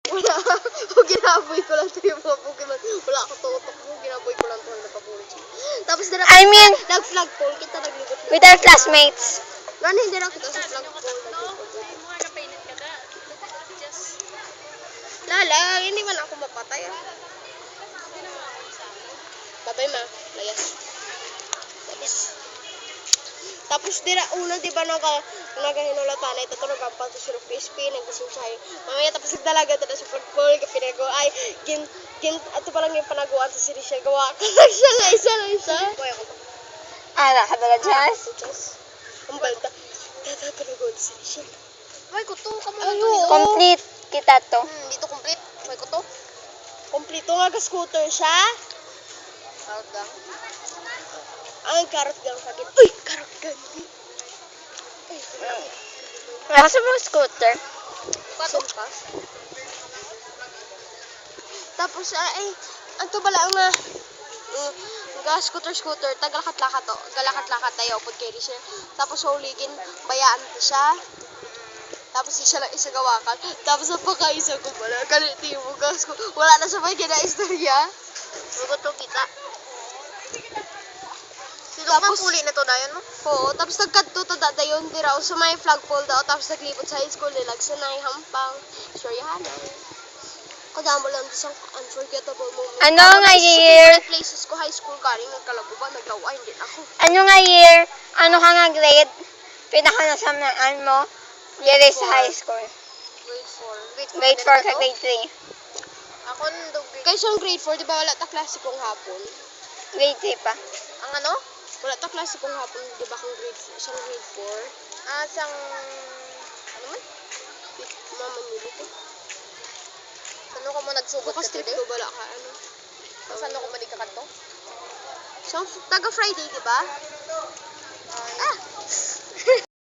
Wala. O ginaboy ko lang ito yung mga Pokemon. Wala ako tutok mo. Ginaboy ko lang ito yung napapulit siya. Tapos dira I mean, nag-flagpole kita naglibot. with our classmates. Gani hindi na kita sa flagpole. Lala, hindi man ako mapatay. Babay ma, layas. Tapos dira una di ba nagahinulatan na ito to nagpapal to sila PSP nagkasunsahay. Mamaya tapos nagdalaga ito na sa flagpole kapinago ay ato pa lang yung panaguan sa si Richelle gawa ka lang siya nga isa. Boy ako. Nakadala Jazz. Ang balta. Tata panaguan si Richelle. Boy ko to kamo na to. Complete kita to. Dito complete. Boy ko to. Kompleto nga ka scooter siya. Carrot gang. Ang carrot gang sakit. Uy, carrot gang. Nasa mga scooter. Sumpas. Tapos ay anto bala nga scooter tagalakat-lakat to. Galakat-lakat tayo pud kay siya. Tapos huligin bayaan ko siya. Tapos siya lang isa gawakan. Tapos ang pakaisa ko pala ganito yung bugas ko. Wala na sa may kina-istorya. Buto kita. Tapos puli na to dayon mo? Oo, tapos nagkadto to dayon diraw sa may flagpole daw tapos naglibot sa high school nilag sa nay hampang istoryahan. Kadamo lang isang unforgettable moment. Ano nga year? Places ko high school karing nagkalaguban naglaway hindi ako. Ano nga year? Ano ka nga grade? Pinakanasamaan mo? Year sa high school. Grade 4. Grade 4 ka grade 3. Ako nung grade. Kaysa grade 4, di ba wala ta klase kong hapon? Grade 3 pa. Ang ano? Wala ta klase kong hapon, di ba kung grade 4? Siyang grade 4? Sang... Ano man? Mama niyo dito. Saan ko mo nagsugod ka today? Ko bala ka, ano? Saan ko manig ka kanto? Taga Friday, di ba?